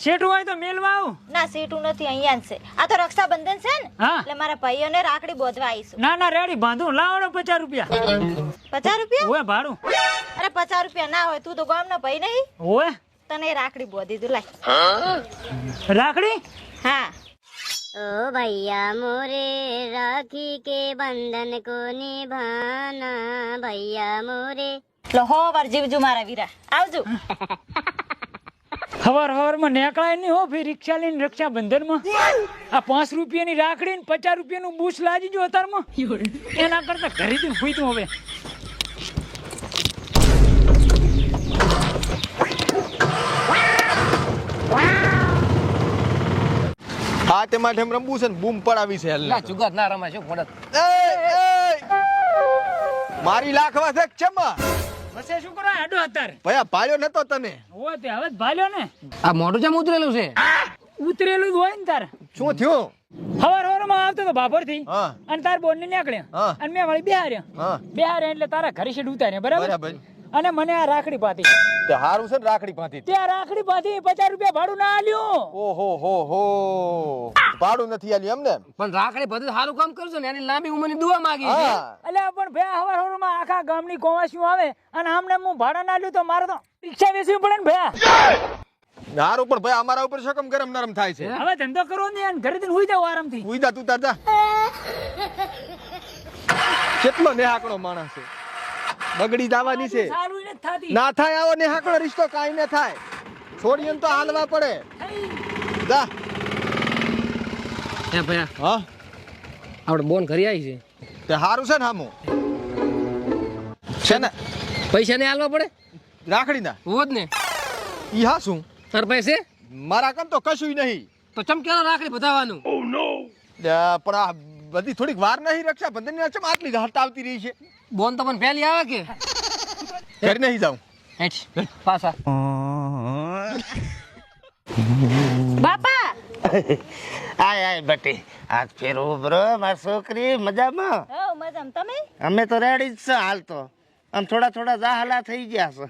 શેઠું હોય તો મેલવા આવું. ના સીટું નથી, અહીંયા જ છે. આ તો રક્ષાબંધન છે ને, હા. એટલે મારા ભાઈઓને રાખડી બોધવા આવીશું. ના ના રેડી બાંધું લાવડો 50 રૂપિયા. 50 રૂપિયા? ઓય ભાડું. અરે 50 રૂપિયા ના હોય, તું તો ગામનો ભાઈ નહીં. ઓય તને રાખડી બોધી દઉં, લાય. રાખડી. હા. ओ भैया मोरे राखी के बंधन को निभाना भैया मोरे। લો હો વાર જીવજો મારા વીરા, આવજો. હવારમાં નીકળાય નહીં હો, ફી રિક્ષા લઈને રક્ષાબંધનમાં આ 5 રૂપિયાની રાખડી ને 50 રૂપિયાનું બૂસ લાજી જો અતારમાં. એના કરતા ઘરે જઈને સુઈ તું હવે. હા તે માટે રમવું છે ને બૂમ પડાવી છે ના જુગાર ના રમાય શું પડત. મારી લાખવા છે ચમા પછી શું કરો આડો અત્યારે ભયા ભાળ્યો નતો તને. ઓય તે હવે જ ભાલ્યો ને. આ મોઢું જેમ ઉતરેલું છે. ઉતરેલું જ હોય ને તારે. શું થયું? હવારમાં આવતો તો બાપર થી હા અને તાર બોન ને નીકળ્યા હા અને મેં વળી હા બિહાર્યા એટલે તારા ઘરે શેડ ઉતાર્યા બરાબર. બરાબર. અને મને આ રાખડી પાતી. તે હારું છે ને રાખડી પાથી. ત્યાં રાખડી પાતી 50 રૂપિયા ભાડું ના આલ્યું. ઓહો હો ભાડું નથી આલ્યું એમ ને. પણ રાખડી બધું સારું કામ કરજો ને એની લાંબી ઉંમરની દુઆ માંગી છે. હા અલ્યા પણ ભયા હવારમાં આખા ગામની કોવાસીઓ આવે અને આમને હું ભાડા ના આલ્યું તો મારે તો રિક્ષા વેચવી પડે ને ભયા. હારું પણ ભાઈ અમારા ઉપર શકમ ગરમ નરમ થાય છે. હવે ધંધો કરવો ને અને ઘરે હુઈ જાવ આરામથી. ઉઈદા તું તાર જા. કેટલો નેહાકડો માણસ છે, બગડી દાવાની છે. સારું નથી થાતી. ના થાય આવો નેહાકડો રિશ્તો કાઈ ન થાય. છોડીને તો હાલવા પડે. જા. હે ભયા હા આપણે બોન ઘરે આવી છે. તે હારું છે ને હામું છે ને પૈસા ને હાલવા પડે રાખડી ના હોત ને. ઈ હા શું તાર પૈસે મારા કામ તો કશું નહીં. તો ચમ કેલો રાખડી બતાવવાનું. પણ આ બધી થોડીક વાર નહીં રક્ષાબંધન ની ચમ આટલી હટ આવતી રહી છે. બોન તો પણ પહેલી આવે કે ઘરે નહીં જાઉં. હેઠ પાછા બાપા આય આય બટી આજ ફેરવું બ્રો મારી છોકરી મજામાં. હો મજામાં, તમે? અમે તો રેડી જ છે હાલ તો. આમ થોડા થોડા જાહલા થઈ ગયા છે.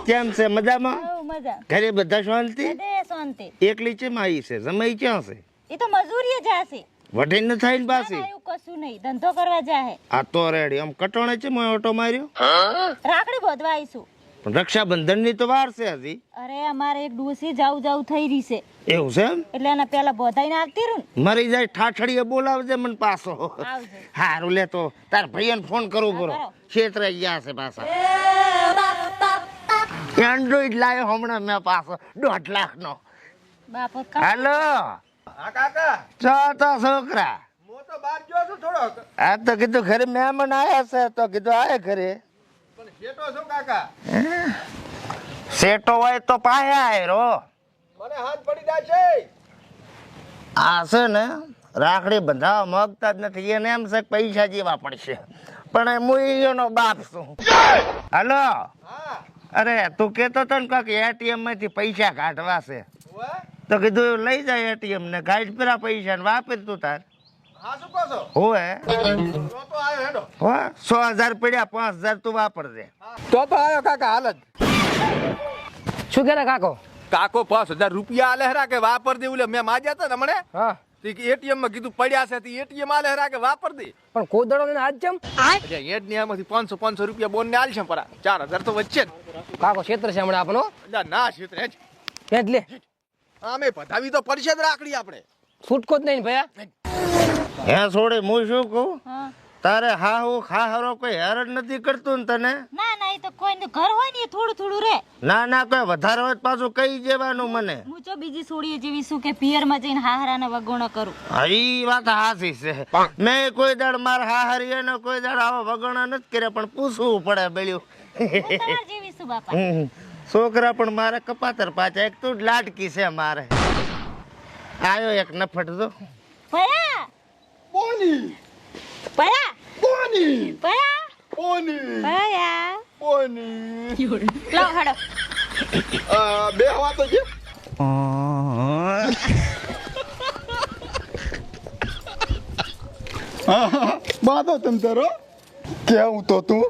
કેમ છે મજામાં? હો મજા. ઘરે બધા શાંતિ? બધે શાંતિ. એકલી ચેમ આવી છે? જમાઈ ક્યાં છે? એ તો મજૂરીએ જાશે. વઢીને ન થાય ને ના, પાછી? ના, એવું કશું નહીં, ધંધો કરવા જાહે. આ તો રેડી. આમ કટોણે છે મેં ઓટો માર્યો. રાખડી બોધવા આવીશું. પણ રક્ષાબંધન ની તો વાર છે હજી. અરે અમારે એક ડોસી જાવ થઈ રહી છે, એવું છે એમ? એટલે એના પેલા બોધાઈને આવતી રહું ને. મરી જાય ઠાઠડીએ બોલાવજે મને પાછો. આવજો. હારું લે તો તાર ભાઈને ફોન કરવું પડો. કરો. ક્ષેત્ર ગયા છે પાછા. એન્ડ્રોઈડ લાવ્યો હમણાં મેં પાછો 1.5 લાખ નો. બાપો કામ. હાલો હા કાકા ચો તો છોકરા. હું તો બહાર ગયો છું થોડોક. આ તો કીધું ઘરે મહેમાન આયા છે તો કીધું આય ઘરે. પણ શેઠો છું કાકા. સેટો હોય તો પાયા આયરો. મને હાથ પડી જાય છે. આ છે ને રાખડી બંધાવા માંગતા જ નથી. એને એમ છે કે પૈસા જેવા પડશે, પણ હું એનો બાપ છું. હાલો હા અરે તું કેતો તો ને કાક એટીએમ માંથી પૈસા કાઢવા છે ઓય તો કીધું લઈ જાય એટીએમ ને કાઢ પેલા પૈસા ને વાપર તું તાર. હા શું કહો છો? હોય તો આવ્યો હેડો. હો 100,000 પડ્યા 5,000 તું વાપરજે. તો આવ્યો કાકા હાલ જ. શું કરે કાકો. કાકો 5,000 રૂપિયા આલે હરા કે વાપર દે. ઓલે મેં માજ્યા હતા ને હમણે હા એટીએમ માં કીધું પડ્યા છે એટીએમ આલે હરા કે વાપર દે. પણ કોદડો ને આજ ચમ એડ ની આમાંથી 500 રૂપિયા બોન ને આલ છે પરા 4,000 તો વચ્ચે જ. કાકો ક્ષેત્ર છે હમણાં આપણો. એટલે ના ક્ષેત્ર હેજ. ત્યાં જ લે આમે પધાવી તો પડશે જ રાખડી આપણે. છૂટકો જ નહીં ને ભયા. હે છોડે હું શું કહું, હા. તારે હા હું ખાહરો કોઈ હેરાન નથી કરતું ને તને? ના ના, એ તો કોઈનું ઘર હોય ને એ થોડું થોડું રે. ના ના કોઈ વધારે હોય તો પાછું કહી દેવાનું મને. હું તો બીજી સોડીએ જેવી શું કે પિયરમાં જઈને હાહરાના વગોણો કરું. હા ઈ વાત હાસી છે. મેં કોઈ દાડ મારા હાહરીયાને કોઈ દાડ આવા વગણા નથી કર્યા, પણ પૂછવું પડે બેલ્યું. હું તમાર જેવી છું બાપા. છોકરા પણ મારે કપાતર પાછા એક તું જ લાડકી છે મારે. આયો એક નફટ તો પયા પોની પયા પોની પયા પોની પયા. પોની લો હાડો. બે હવા તો છે. બાધો તમ તારો કેવું તો તું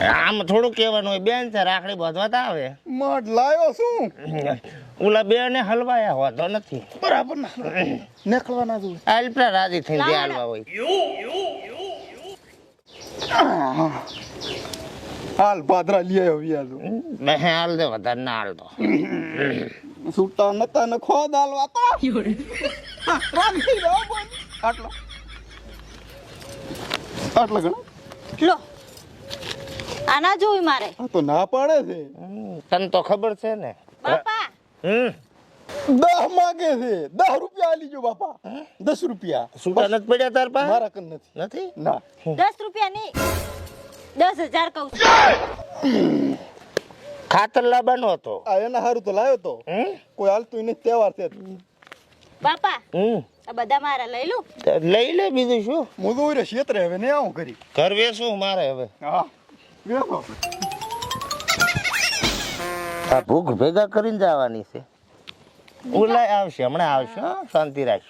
આમ થોડું કહેવાનું હોય બેન છે રાખડી બાંધવા તો આવે. મઠ લાયો શું ઓલા બે ને હલવાયા હોતો નથી. બરાબર ના નીકળવાના છું. આલપરા રાજી થઈને જે હાલવા હોય. હાલ પાદરા લઈ આવ્યો વ્યાજો. મેં હાલ દે વધારે ના હાલ તો. છૂટા નતા ને ખોદ હાલવા તા રાંધી દો બોલ. આટલો આટલો ઘણો લો આના જોઈ મારે આ તો ના પાડે છે. તને તો ખબર છે ને. બાપા 10 માંગે છે. 10 રૂપિયા આલી જો બાપા. 10 રૂપિયા છૂટા નથી પડ્યા તાર પાસે? મારા કન નથી. નથી. ના 10 રૂપિયા નહીં 10,000 કહું છું. ખાતર લાવવાનો હતો. આ એના હારું તો લાવ્યો તો. કોઈ હાલતું નહીં, તહેવાર છે. બાપા આ બધા મારા લઈ લઉં. લઈ લે બીજું શું. હું તો ઓરે ક્ષેત્રે હવે ને આવું કરી. ઘર વેસું મારે હવે. હા વેખો. આ ભૂખ ભેગા કરીને જવાની છે. ઓલા આવશે, હમણાં આવશે. હો, શાંતિ રાખ.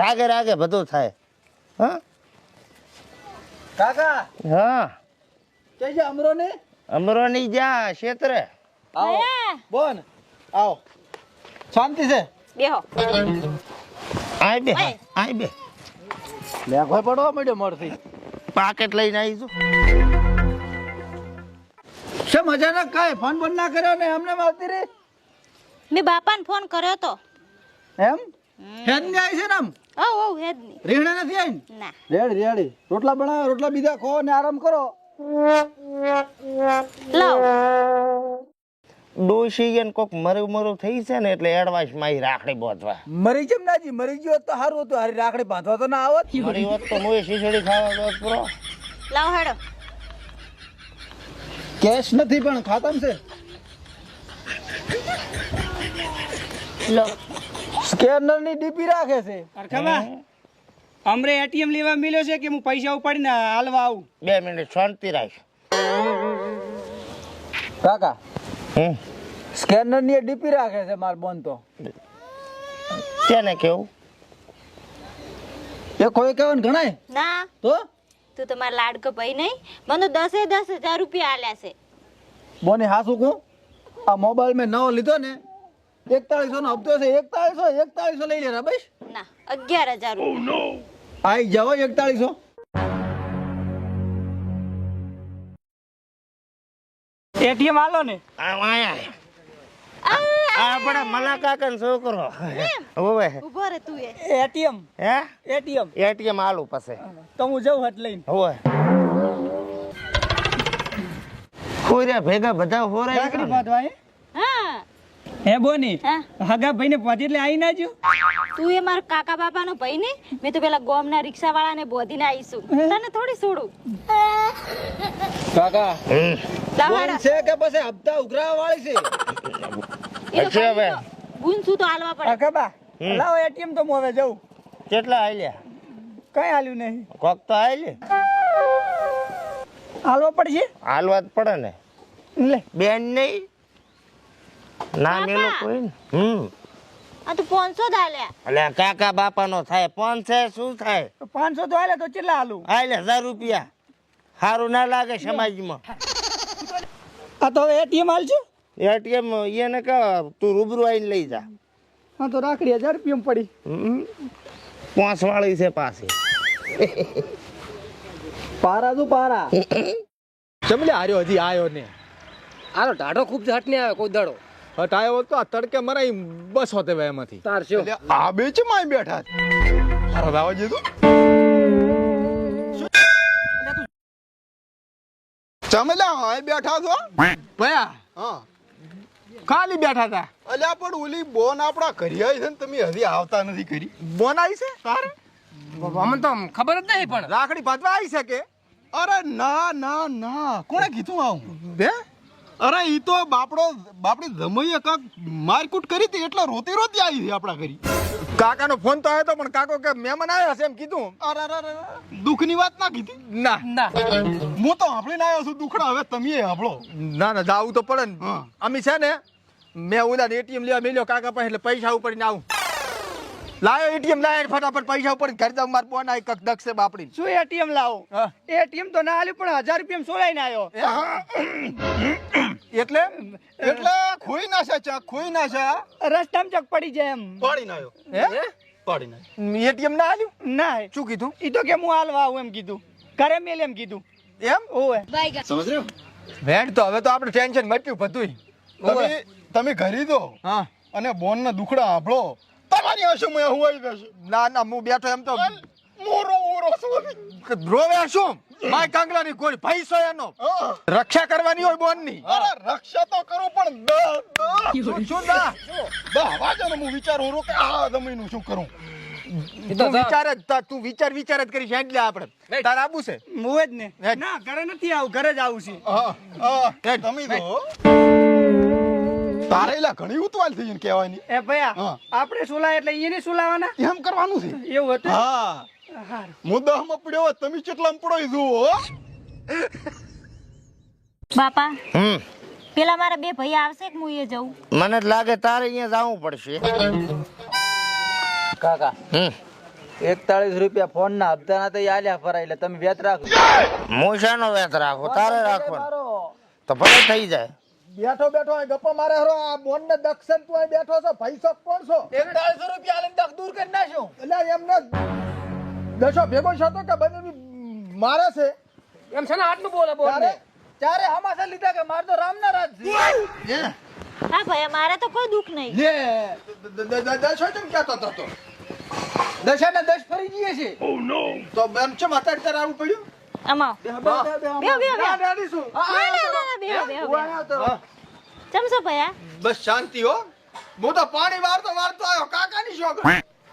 રાગે રાગે બધું થાય. હા કાકા હા કે છે અમરો ને અમરોની જા ક્ષેત્રે. આવો આયા. બોન આવો. શાંતિ છે. બેહો આય બે ઓય. આય બે. લેખવા પડવા મળ્યો મળતી. પાકેટ લઈને આવીશું. છે મજા ના કાય ફોન બંધ ના કર્યો ને અમને આવતી રે મેં બાપાને ફોન કર્યો તો એમ હેડ ને આવી છે ને આમ ઓ હેદ નહીં રીહણે નથી આવી ને ના રેડી રેડી રોટલા બનાવો, રોટલા બીજા ખો ને આરામ કરો. લાવ ડોશી ને કોક મરું થઈ છે ને એટલે એડવાન્સ માં રાખડી બોધવા. મરી જેમ નાજી મરી ગયો તો સારું હતું. હારી રાખડી બાંધવા તો ના આવત. મારી વાત તો મોય શીશડી ખાવા દો પૂરો. લાવ હેડો કેશ નથી પણ ખાતામાં છે. લો સ્કેનર ની ડીપી રાખે છે. અમરે એટીએમ લેવા મળ્યો છે કે હું પૈસા ઉપાડીને હાલવા આવું? 2 મિનિટ શાંતિ રાખ. કાકા હમ સ્કેનર ની ડીપી રાખે છે માર બોન તો. તેને કેવું એ કોઈ કહેવાનું ગણાય ના તો તું તો મારા લાડકો ભાઈ નહીં મને 10,000 રૂપિયા આલ્યા છે. બોને હાસું કહું આ મોબાઈલ મેં નવો લીધો ને 4100 નો હપ્તો છે. 4100 લઈ લેના બસ. ના 11,000 રૂપિયા. આઈ જાવ 4100. એટીએમ હાલો ને. આપડે મલા કાકા છોકરો હોવે. ઊભો રે તું એ એટીએમ હે એટીએમ એટીએમ આલુ પાસે તો હું જઉં હટ લઈને. હોવે. કોઈરા ભેગા બધા હોરા રાખડી બાંધવા હે? હા હે બોની હા હગા ભાઈને પહોંચી એટલે આવી ના જો. તું એ મારા કાકા બાપાનો ભાઈ ને મેં તો પેલા ગોમના રિક્ષા વાળાને બોધીને આવીશું તને થોડી છોડું. કાકા લાવ બોન હેડો. છે કે પછી હપ્તા ઉઘરાવા વાળી છે. એ તો હશે હવે. ગુંચું તો હાલવા પડે. હગા લાવો એટીએમ તો હું હવે જઉં. કેટલા આલ્યા? કઈ હાલ્યું નહીં. કોક તો આલે. હાલવા પડશે હાલવા જ પડે ને. લે બેન નહીં ના મેલો કોઈ ને. આ તો 500 જ આલ્યા. એટલે કાકા બાપા નો થાય 500 શું થાય? 500 તો હાલે તો કેટલા હાલું? આલે 1000 રૂપિયા સારું ના લાગે સમાજમાં. આ તો હવે એટીએમ હાલશે. એટીએમ એને કહો તું રૂબરૂ આવીને લઈ જા. હા તો રાખડી 1000 રૂપિયા પડી. 5 વાળી છે પાસે. પારા તું પારા ચમલે હાર્યો હજી આયો ને. આનો ટાઢો ખૂબ હટ ને આવે કોઈ દડો. હટ આયો તો આ તડકે મરાઈ બસ હોતે ભાઈ એમાંથી. તાર શું આ બે છે માય બેઠા છે. હારો આવો જે તું ચમલા હાય બેઠા છો ભયા. હા ખાલી બેઠા હતા. અલ્યા પણ ઓલી બોન આપડા ઘરે આવી છે ને તમે હજી આવતા નથી કરી. બોન આવી છે તારે? અમને તો ખબર જ નહીં પણ રાખડી બાંધવા આવી છે કે? અરે ના ના ના કોણે કીધું આવું? બે અરે ઈ તો બાપડી જમઈએ કાક મારકૂટ કરી હતી એટલે રોતી રોતી આવી છે આપણા ઘરી. કાકાનો ફોન તો આવ્યો તો પણ કાકો કે મહેમાન આવ્યા છે એમ કીધું. અરે દુઃખની વાત ના કીધી. ના ના હું તો સાંભળીને આવ્યો છું દુખડા. હવે તમે સાંભળો. ના ના જાવું તો પડે ને. અમે છે ને મેં ઓલા એટીએમ લેવા મેલ્યો કાકા પાસે એટલે પૈસા ઉપાડીને આવું. લાયો એટીએમ લાય ફટાફટ પૈસા ઉપર ઘર જાવ માર બોન આઈ કક દક્ષ છે બાપડી શું એટીએમ લાવો? એટીએમ તો ના આલ્યું પણ 1000 રૂપિયા સોલાઈને આવ્યો. એટલે એટલે ખોઈ નાશે ચા ખોઈ નાશે રસ્તામાં ચક પડી જાય એમ. પાડી નાયો હે પાડી નાયો એટીએમ ના આલ્યું ના શું કીધું ઈ તો કે હું હાલવા આવું એમ કીધું. ઘરે મેલ એમ કીધું. એમ ઓય સમજ રહ્યો વેણ તો હવે તો આપણે ટેન્શન મટ્યું બધુંય તમે ઘરી દો હા અને બોન ના દુખડા આભળો તમારી હશે હું આવી બેસે ના ના હું બેઠો એમ તો મોરો ઓરો છું રોવે શું માય કાંગલાની ગોળી પૈસો એનો રક્ષા કરવાની હોય બોન ની અરે રક્ષા તો કરું પણ શું ના વાજનો હું વિચારું રો કે આ જમીનું શું કરું તું વિચાર જ કરી સાંજ લે આપણે તાર આબુ છે મુએ જ ને. ના ઘરે નથી આવું, ઘરે જ આવું છે. તમે તો તારેલા ઘણી ઉતવાલ થઈ ને કહેવાની એ ભયા આપણે સુલા એટલે એને સુલાવાના એમ કરવાનું છે એવું હતું. હા મુદ્દામાં પડ્યો તમે કેટલા પડો જુઓ બાપા પેલા મારા બે ભાઈ આવશે કે હું એ જઉં? મને જ લાગે તારે અહીંયા જવું પડશે. કાકા 41 રૂપિયા ફોન ના હપ્તા ના તો આલ્યા ફરાય એટલે તમે વેત રાખો. હું શાનો વેત રાખો તારે રાખવાનો તો ભલે થઈ જાય. બેઠો બેઠો ગપ્પા મારે હરો આ બોન ને દક્ષન તું અહીં બેઠો છો પૈસો કોણ છો 41 રૂપિયા આલીને દખ દૂર કરી નાખ્યો. એટલે એમને દશો ભેગો છો તો કે બને મારે છે એમ છે ને આટલું બોલે બોલે ચારે હમાસા લીધા કે માર તો રામના રાજ છે. હા ભાઈ મારે તો કોઈ દુઃખ નહીં. લે દશો કેમ કહેતો હતો દશા ને 10 ફરી ગઈ છે. તો બેન ચમ અત્યારે તારે આવવું પડ્યું અમાવ બેહો દાદી શું બેહો ચમસો ભયા બસ શાંતિ હો હું તો પાણી વારતો આવ્યો કાકાની શોખન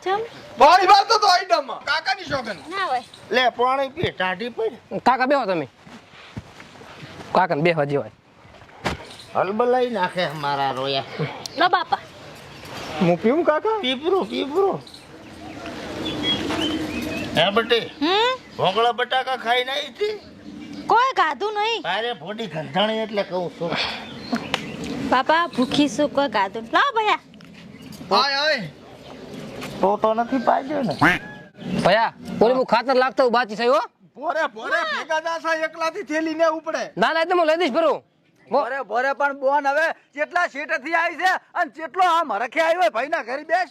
ચમ પાણી વારતો તો આઈટમમાં કાકાની શોખન ના હોય લે પાણી પી ટાઢી પડ. કાકા બેહો તમે. કાકા ને બેહવા જેવાય. હલબલાઈ નાખે મારા રોયા. લો બાપા હું પીવું કાકા પીપરું હે બટી ભોગળા બટાકા ખાઈ નાઈ હતી કોઈ ખાધું નહીં તારે ફોડી ગંધાણી એટલે કહું છું. બાપા ભૂખી શું કોઈ ખાધું? લાવ ભયા આય તો નથી પાડ્યો ને ભયા ઓલી હું ખાતર લાગતો હું બાચી થયો. ભોરે ભેગા જાસા એકલાથી થેલી ને ઉપડે ના ના હું લઈ દઈશ ભરું. ભોરે ભોરે પણ બોન હવે કેટલા સીટ થી આવી છે અને કેટલો આમ હરખે આવ્યો ભાઈ ના ઘરે બેસ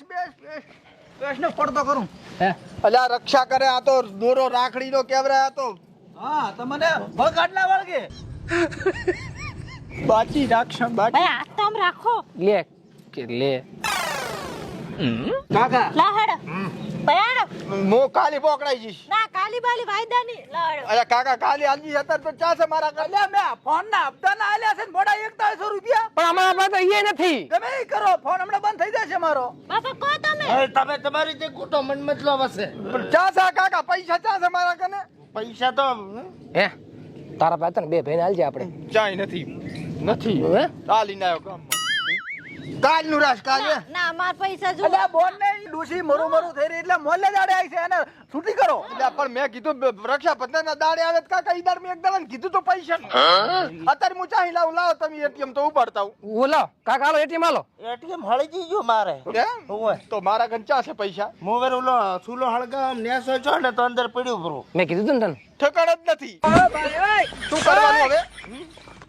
ને પડતો કરું. અલ્યા રક્ષા કરે આ તો દોરો રાખડી નો કેવરે આ તો હા તમને ભગાડ ના વળગે. બાચી રાખશે બાચી ભયા હાથ તો આમ રાખો. લે કે લે કાકા લાહડ ભયા હું કાલી પકડાઈ જઈશ ના કાલી બાલી વાયદા ની લાહડ અલ્યા કાકા કાલી આલજી હતા તો ચા છે મારા અલ્યા મે ફોન ના હપ્તા ના આલ્યા છે ને મોડા 4100 રૂપિયા પણ અમારા પાસે તો એ નથી. ગમે ઈ કરો ફોન હમણાં બંધ થઈ જશે મારો. બાપા કો તમે તમે તમારી રીતે કૂટો મન મતલબ હશે. પણ ચા છે કાકા પૈસા ચા છે મારા કને પૈસા તો હે તારા પાસે ને બે ભાઈને આલજે આપણે. ચાય નથી હે કાલી નાયો ગામમાં કાલ નું રાસ કાલે ના માર પૈસા જો અલ્યા બોન ને ડૂસી મરું થઈ રહી એટલે મોલે દાડે આવી છે એને છૂટી કરો. એટલે પણ મેં કીધું રક્ષાબંધન ના દાડે આવે તો કાકા ઈદાર મેં એક દાડા ને કીધું તો પૈસા અત્યારે હું ચાહી લાવો તમે એટીએમ તો ઉપાડતા હું ઓલો કાકા હાલો એટીએમ હાલો. એટીએમ હળી ગયો મારે. તો મારા કન ચા છે પૈસા મોવેર ઓલો ચૂલો હળગાવ નેસો છો ને તો અંદર પડ્યું ભરું. મેં કીધું તું ને તને. ઠેકાણ જ નથી શું કરવાનું હવે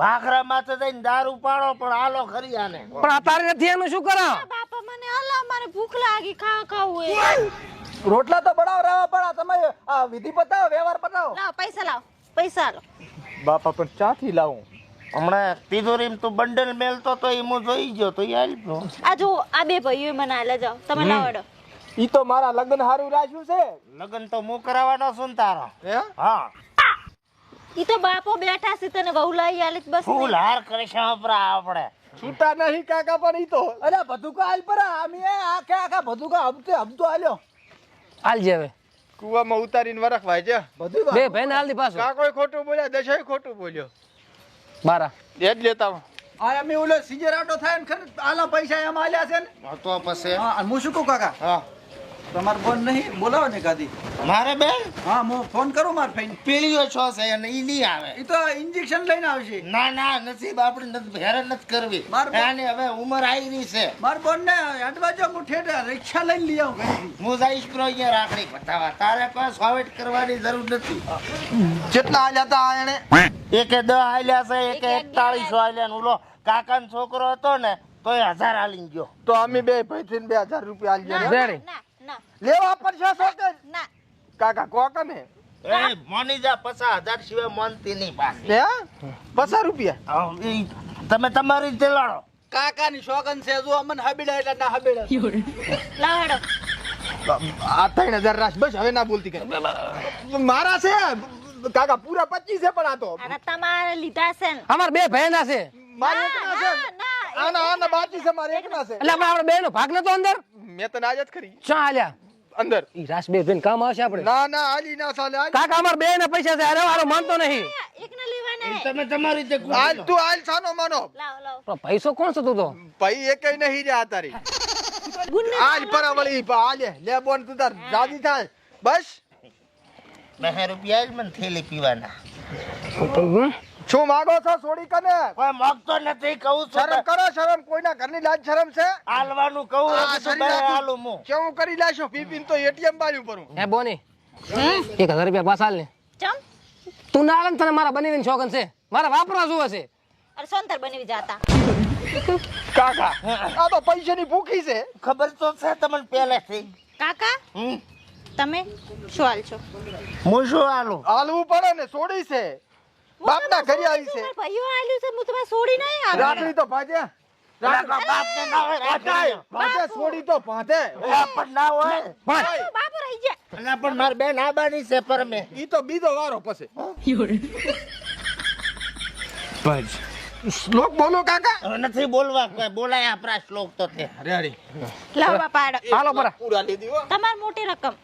ભાખરા માથે જઈને દારૂ પાડો પણ આલો ખરી આને. પણ આ તારે નથી એનું શું કરા? બાપા મને હલા મારે ભૂખ લાગી ખાવું એ રોટલા તો બનાવ રહેવા પણ તમે આ વિધિ પતાવો વ્યવહાર પતાવો. લાવ પૈસા લો બાપા પણ ચાથી લાવું હમણાં તિજોરીમાં તું બંડલ મેલતો તો એ હું જોઈ ગયો તો એ આલ્યો. આ જો આ બે ભાઈઓ મને આલે જાવ તમે લાવડો. ઈ તો મારા લગ્ન હારું રાખ્યું છે લગન તો હું કરાવવાનો છું ને તારો. હે હા ઈ તો બાપો બેઠા છે તને વહુ લઈ આલે બસ ફૂલ હાર કરે છે આપણે. છૂટા નહીં કાકા પણ ઈ તો અરે ભદુકા હાલ પર આમી આખા ભદુકા હબતો હાલ્યો. હાલજે હવે કુવામાં ઉતારીને વરખવાય છે બધું બે ભાઈને હાલ દી પાછો. કાકોય ખોટું બોલ્યા દશાય ખોટું બોલ્યો બારા એ જ લેતા આ અમે ઓલો સીજર આટો થાય ને ખરે આલા પૈસા એમ આલ્યા છે ને તો પછી હા અને હું શું કહું કાકા હા તમારે ફોન નહીં બોલાવો ને કાદી. મારે બેન હા હું ફોન કરું માર ફઈને. પીળીઓ છો છે અને ઈ નહીં આવે. એ તો ઇન્જેક્શન લઈને આવશે. ના ના નસીબ આપણે હેરાન નથી કરવી. મારે બેન- આને હવે ઉંમર આવી રહી છે. માર બોન ને હેડવા જો હું ઠેઠ રિક્ષા લઈને લઈ આવું ઘરેથી. હું જઈશ પ્રો અહીંયા રાખડી બતાવવા. તારે કોઈ સોવેટ કરવાની જરૂર નથી. કેટલા આલ્યા હતા એને? એકે 10 આલ્યા છે, એકે 41 આલ્યા. ઓલો કાકાનો છોકરો હતો ને તો 1000 આલીને ગયો. તો અમે બે ભાઈ થઈને 2000 રૂપિયા આલ્યા રેડી. ના ના લેવા પડશે સોકે ના કાકા કોક ને એ મોની જા 50,000 સિવાય માનતી નહીં પાછી. હે 50 રૂપિયા ઈ તમે તમારી રીતે લડો. કાકાની શોગન છે જો અમને હબીડા એટલે ના હબીડા. લાવ હેડો આ 3000 રાખ બસ હવે ના બોલતી કરી. મારા છે કાકા પૂરા 25 છે પણ આ તો અને તમારે લીધા છે ને અમાર બે ભાઈના છે મારે એકના છે ના આના બાકી છે મારે એકના છે એટલે આપણે બે નો ભાગ નતો અંદર મેં તને આજ જ કરી ચા આલ્યા અંદર ઈ રાસ બે બેન કામ આવશે આપણે ના ના આલી ના ચાલે આલ. કાકા અમાર બે ના પૈસા છે અરે મારો માનતો નહીં એકને લેવાના તમે તમારી રીતે આલ તું આલ સાનો માનો લાવ લાવ પણ પૈસો કોણ છે તું તો ભાઈ એકેય નહીં રહ્યા તારી ગુન્ને આલ પરાવળી આલે લે બોન તું તાર જાદી થાય બસ 10 રૂપિયા જ મને થેલી પીવાના. શું માંગો છો છોડી કને કોઈ મોગતો નથી કહું છું. શરમ કરો શરમ કોઈના ઘરની લાજ શરમ છે હાલવાનું કહું આ નથી તો શરીર બે આખું હાલું હું. કેવું કરી લાશો પીપીન તો એટીએમ બાજુ પર હે બોની 1000 રૂપિયા પાસ આલ ને ચમ તું ના આલે ને તને મારા બનીને શોગન છે મારા વાપરા જોવે છે અરે સોંતર બનવી જાતા કાકા આ તો પૈસાની ભૂખી છે ખબર તો છે તમને પહેલેથી. કાકા હમ. તમે શું હાલ છો હું શું હાલું? હાલવું પડે ને છોડી છે બાપના ઘરે આવી છે ભાઈઓ આલ્યું છે હું તમે છોડી નહીં આવે રાખડી તો ભાજે બાપને ના હોય રાખડી. ભાજે છોડી તો ભાજે એ પણ ના હોય. બાપુ રહી ગયા અલા પણ મારી બેન આબાની છે પરમે. ઈ તો બીજો વારો પછી શ્લોક બોલો કાકા હવે નથી બોલવા કોઈ બોલાય આપણા શ્લોક તો તે. રેડી લાવ બાપા હેડો હાલો પરા પૂરા લીધી હો તમાર મોટી રકમ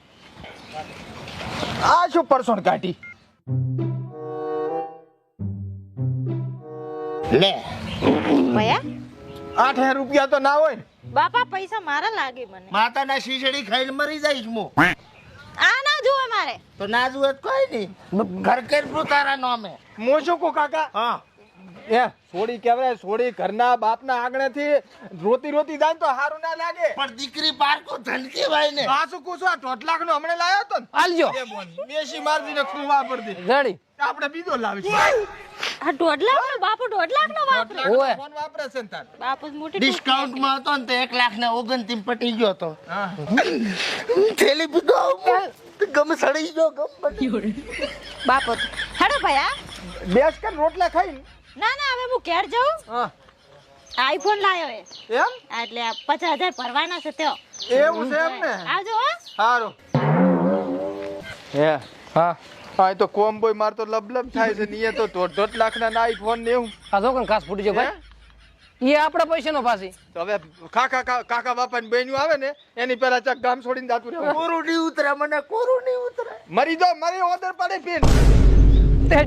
આ શું પરસોણ કાઢી લે ભયા 8 રૂપિયા તો ના હોય ને બાપા પૈસા મારા લાગે મને માતાના શીશડી ખાઈને મરી જઈશ હું. આ ના જોવે મારે તો ના જુએ તો કોઈ નહીં. ઘર કરવું તારા નામે. હું શું કહું કાકા હા એ છોડી કેવરાય છોડી ઘરના બાપના આંગણેથી રોતી રોતી જાય ને તો હારું ના લાગે પણ દીકરી પારકો ધનકી ભાઈ ને. પાછું કુછ આ 2 લાખ નો હમણે લાયો તો ને આલજો એ બોન બેસી મારજી ને ખુવા પડતી રેડી આપણે બીજો લાવીશું આ 1.5 લાખ નો બાપુ 1.5 લાખ નો વાપરે ઓય ફોન વાપરે છે ને તાર બાપુ મોટી ડિસ્કાઉન્ટમાં હતો ને તો 1 લાખ ને 29 પટી ગયો તો. હા થેલી પીધો ગમ સડી ગયો ગમ. બાપુ હેડો ભયા બેસ કે રોટલા ખાઈને ના ના હવે હું ઘેર જાઉં હા આઈફોન લાયો એ એમ એટલે 50,000 ભરવાના છે તેઓ એવું છે એમ ને આવજો હો સારું હે હા હા એ તો કોમ બોય માર તો લબલબ થાય છે ને એ તો 2.5 લાખ ના આઈફોન ને એવું આ જો કણ કાસ ફૂટી ગયો ભાઈ એ આપણા પૈસાનો પાછી તો હવે કાકા બાપા ની બહેન્યું આવે ને એની પેલા ચક ગામ છોડીને જાતું રહેવું કોરું નહીં ઉતરે મને કોરું નહીં ઉતરે. મરી ઓદર પડે પીન તે